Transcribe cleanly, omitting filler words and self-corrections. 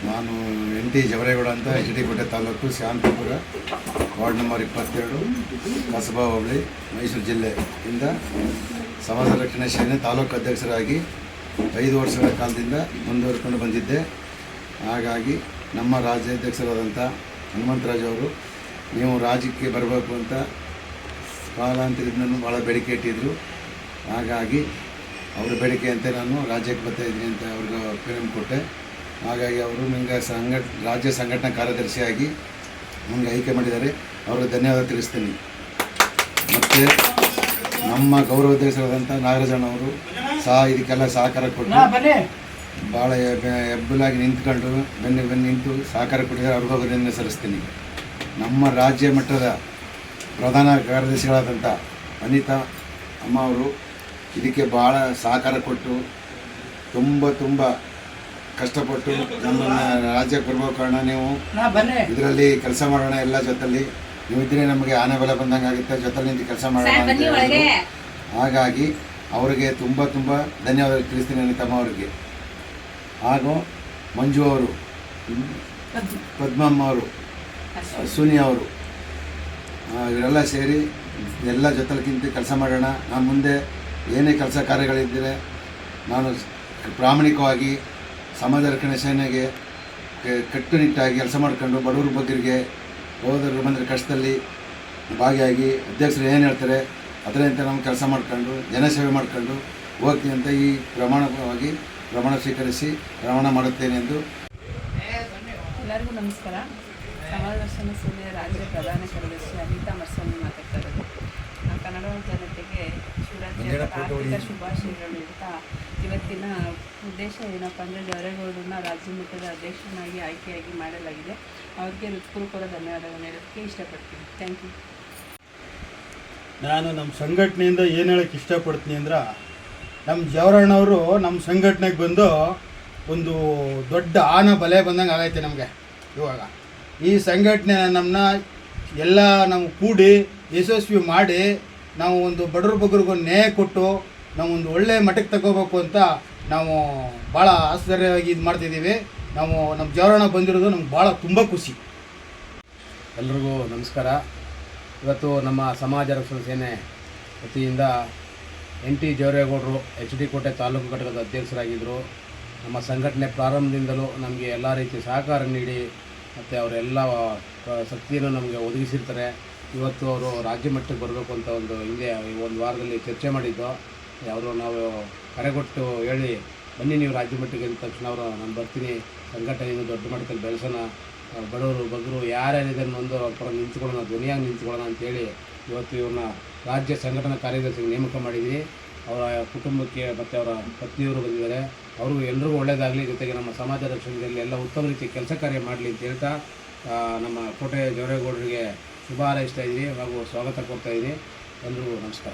ನಾನು NT ಜವರೇಗೌಡ ಅಂತ H D ಕೋಟೆ ತಾಲೂಕು ಶಾಂತಿಪುರ ವಾರ್ಡ್ ನಂಬರ್ 22 ಕಸಬಾ ಹೋಬಳಿ ಮೈಸೂರು ಜಿಲ್ಲೆಯಿಂದ ಸಮಾಜ ರಕ್ಷಣಾ ಸೇನೆ ತಾಲೂಕು ಅಧ್ಯಕ್ಷರಾಗಿ 5 ವರ್ಷಗಳ ಕಾಲದಿಂದ ಮುಂದುವರ್ಕೊಂಡು ಬಂದಿದ್ದೆ. ಹಾಗಾಗಿ ನಮ್ಮ ರಾಜ್ಯಾಧ್ಯಕ್ಷರಾದಂಥ ಹನುಮಂತರಾಜ್ ಅವರು ನೀವು ರಾಜ್ಯಕ್ಕೆ ಬರಬೇಕು ಅಂತ ಕಾಲಾಂತರದಿಂದ ಭಾಳ ಬೇಡಿಕೆ ಇಟ್ಟಿದ್ದರು. ಹಾಗಾಗಿ ಅವರ ಬೇಡಿಕೆಯಂತೆ ನಾನು ರಾಜ್ಯಕ್ಕೆ ಬರ್ತಾಯಿದ್ದೀನಿ ಅಂತ ಅವ್ರಿಗೆ ಫಿಲ್ಮ್ ಕೊಟ್ಟೆ. ಹಾಗಾಗಿ ಅವರು ನನಗೆ ರಾಜ್ಯ ಸಂಘಟನಾ ಕಾರ್ಯದರ್ಶಿಯಾಗಿ ನನಗೆ ಆಯ್ಕೆ ಮಾಡಿದ್ದಾರೆ. ಅವ್ರಿಗೆ ಧನ್ಯವಾದ ತಿಳಿಸ್ತೀನಿ. ಮತ್ತು ನಮ್ಮ ಗೌರವಾಧ್ಯಕ್ಷರಾದಂಥ ನಾಗರಾಜಣ್ಣವರು ಸಹ ಇದಕ್ಕೆಲ್ಲ ಸಹಕಾರ ಕೊಟ್ಟು ಭಾಳ ಹೆಬ್ಬಲಾಗಿ ನಿಂತ್ಕೊಂಡು ಬೆನ್ನು ನಿಂತು ಸಹಕಾರ ಕೊಟ್ಟಿದ್ದಾರೆ. ಅವ್ರಿಗೂ ಅಭಿನಂದನೆ ಸಲ್ಲಿಸ್ತೀನಿ. ನಮ್ಮ ರಾಜ್ಯ ಮಟ್ಟದ ಪ್ರಧಾನ ಕಾರ್ಯದರ್ಶಿಗಳಾದಂಥ ಅನಿತಾ ಅಮ್ಮ ಅವರು ಇದಕ್ಕೆ ಭಾಳ ಸಹಕಾರ ಕೊಟ್ಟು ತುಂಬ ಕಷ್ಟಪಟ್ಟು ನಮ್ಮನ್ನು ರಾಜ್ಯಕ್ಕೆ ಬರಬೇಕು ಕಾರಣ ನೀವು ಇದರಲ್ಲಿ ಕೆಲಸ ಮಾಡೋಣ, ಎಲ್ಲ ಜೊತೆಲಿ ನೀವು ಇದ್ದರೆ ನಮಗೆ ಆನೆ ಬಲ ಬಂದಂಗೆ ಆಗುತ್ತೆ, ಜೊತೆಲಿ ನಿಂತು ಕೆಲಸ ಮಾಡೋಣ ಅಂತ ಹೇಳಿದ್ರು. ಹಾಗಾಗಿ ಅವರಿಗೆ ತುಂಬ ಧನ್ಯವಾದ ತಿಳಿಸ್ತೀನಿ ಅನಿತಮ್ಮ ಅವರಿಗೆ. ಹಾಗೂ ಮಂಜು ಅವರು, ಪದ್ಮಮ್ಮ ಅವರು, ಸುನಿ ಅವರು ಇವರೆಲ್ಲ ಸೇರಿ ಎಲ್ಲ ಜೊತೆಗಿಂತ ಕೆಲಸ ಮಾಡೋಣ. ನಾನು ಮುಂದೆ ಏನೇ ಕೆಲಸ ಕಾರ್ಯಗಳಿದ್ದರೆ ನಾನು ಪ್ರಾಮಾಣಿಕವಾಗಿ ಸಮಾಜ ರಕ್ಷಣಾ ಸೇನೆಗೆ ಕಟ್ಟುನಿಟ್ಟಾಗಿ ಕೆಲಸ ಮಾಡ್ಕೊಂಡು ಬಡವ್ರ ಬಗ್ಗರಿಗೆ ಹೋದವ್ರು ಬಂದರೆ ಕಷ್ಟದಲ್ಲಿ ಭಾಗಿಯಾಗಿ ಅಧ್ಯಕ್ಷರು ಏನು ಹೇಳ್ತಾರೆ ಅದರಂತೆ ನಾವು ಕೆಲಸ ಮಾಡ್ಕೊಂಡು ಜನಸೇವೆ ಮಾಡ್ಕೊಂಡು ಹೋಗ್ತೀನಿ ಅಂತ ಈ ಪ್ರಮಾಣ ಸ್ವೀಕರಿಸಿ ಪ್ರಮಾಣ ಮಾಡುತ್ತೇನೆ ಎಂದು. ಎಲ್ಲರಿಗೂ ನಮಸ್ಕಾರ. ಸಮಾಜ ರಕ್ಷಣಾ ಸೇನೆಯ ರಾಜ್ಯ ಪ್ರಧಾನ ಕಾರ್ಯದರ್ಶಿ ಅನಿತಾ ಮರ್ಸನ್ ಮಾತಾಡ್ತಾ ಇರೋದು. ಕನ್ನಡ ಜನತೆಗೆ ಶಿವರಾತ್ರಿ ಆರ್ಥಿಕ ಶುಭಾಶಯಗಳು ಹೇಳ್ತಾ, ಇವತ್ತಿನ ಉದ್ದೇಶ ಏನಪ್ಪ ಅಂದರೆ ಜವರೇಗೌಡರನ್ನ ರಾಜ್ಯ ಮಟ್ಟದ ಅಧ್ಯಕ್ಷನಾಗಿ ಆಯ್ಕೆಯಾಗಿ ಮಾಡಲಾಗಿದೆ. ಅವ್ರಿಗೆ ಹೃತ್ಪೂರ್ವಕ ಧನ್ಯವಾದಗಳನ್ನು ಹೇಳೋಕ್ಕೆ ಇಷ್ಟಪಡ್ತೀನಿ. Thank you. ನಾನು ನಮ್ಮ ಸಂಘಟನೆಯಿಂದ ಏನು ಹೇಳೋಕ್ಕೆ ಇಷ್ಟಪಡ್ತೀನಿ ಅಂದ್ರೆ, ನಮ್ಮ ಜವರಣ್ಣವರು ನಮ್ಮ ಸಂಘಟನೆಗೆ ಬಂದು ಒಂದು ದೊಡ್ಡ ಆನ ಬಲೆ ಬಂದಂಗೆ ಆಗೈತೆ ನಮಗೆ. ಇವಾಗ ಈ ಸಂಘಟನೆ ನಮ್ಮನ್ನ ಎಲ್ಲ ನಾವು ಕೂಡಿ ಯಶಸ್ವಿ ಮಾಡಿ ನಾವು ಒಂದು ಬಡವ್ರ ಬಗ್ಗರಿಗೂ ನ್ಯಾಯ ಕೊಟ್ಟು ನಾವು ಒಂದು ಒಳ್ಳೆ ಮಟ್ಟಕ್ಕೆ ತಗೋಬೇಕು ಅಂತ ನಾವು ಭಾಳ ಆಶ್ಚರ್ಯವಾಗಿ ಇದು ಮಾಡ್ತಿದ್ದೀವಿ. ನಾವು ನಮ್ಮ ಜವರಣ್ಣ ಬಂದಿರೋದು ನಮ್ಗೆ ಭಾಳ ತುಂಬ ಖುಷಿ. ಎಲ್ರಿಗೂ ನಮಸ್ಕಾರ. ಇವತ್ತು ನಮ್ಮ ಸಮಾಜ ರಕ್ಷಣಾ ಸೇನೆ ವತಿಯಿಂದ NT ಜವರೇಗೌಡರು ಎಚ್ ಡಿ ಕೋಟೆ ತಾಲೂಕು ಘಟಕದ ಅಧ್ಯಕ್ಷರಾಗಿದ್ದರು. ನಮ್ಮ ಸಂಘಟನೆ ಪ್ರಾರಂಭದಿಂದಲೂ ನಮಗೆ ಎಲ್ಲ ರೀತಿ ಸಹಕಾರ ನೀಡಿ ಮತ್ತು ಅವರೆಲ್ಲ ಶಕ್ತಿಯನ್ನು ನಮಗೆ ಒದಗಿಸಿರ್ತಾರೆ. ಇವತ್ತು ಅವರು ರಾಜ್ಯ ಮಟ್ಟಕ್ಕೆ ಬರಬೇಕು ಅಂತ ಹಿಂದೆ ಒಂದು ವಾರದಲ್ಲಿ ಚರ್ಚೆ ಮಾಡಿದ್ದು. ನಾವು ಕರೆಗೊಟ್ಟು ಹೇಳಿ ಬನ್ನಿ ನೀವು ರಾಜ್ಯ ಮಟ್ಟಕ್ಕೆ ಅಂದ ತಕ್ಷಣ ಅವರು ನಾನು ಬರ್ತೀನಿ, ಸಂಘಟನೆಯನ್ನು ದೊಡ್ಡ ಮಟ್ಟದಲ್ಲಿ ಬೆಳೆಸೋಣ, ಬಡವರು ಬಗ್ಗರು ಯಾರ್ಯಾರಿದ್ದಾರೆ ಒಂದು ಪರ ನಿಂತ್ಕೊಳ್ಳೋಣ, ಧ್ವನಿಯಾಗಿ ನಿಂತ್ಕೊಳ್ಳೋಣ ಅಂತೇಳಿ ಇವತ್ತು ಇವ್ರನ್ನ ರಾಜ್ಯ ಸಂಘಟನಾ ಕಾರ್ಯದರ್ಶಿಗೆ ನೇಮಕ ಮಾಡಿದ್ವಿ. ಅವರ ಕುಟುಂಬಕ್ಕೆ ಮತ್ತು ಅವರ ಪತ್ನಿಯವರು ಬಂದಿದ್ದಾರೆ. ಅವ್ರಿಗೂ ಎಲ್ರಿಗೂ ಒಳ್ಳೆಯದಾಗಲಿ, ಜೊತೆಗೆ ನಮ್ಮ ಸಮಾಜ ರಕ್ಷಣೆಯಲ್ಲಿ ಎಲ್ಲ ಉತ್ತಮ ರೀತಿ ಕೆಲಸ ಕಾರ್ಯ ಮಾಡಲಿ ಅಂತ ಹೇಳ್ತಾ ನಮ್ಮ ಕೋಟೆ ಜವರೇಗೌಡರಿಗೆ ಶುಭ ಹಾರೈಸ್ತಾ ಇದ್ದೀನಿ ಹಾಗೂ ಸ್ವಾಗತ ಕೊಡ್ತಾಯಿದ್ದೀನಿ. ಎಲ್ರಿಗೂ ನಮಸ್ಕಾರ.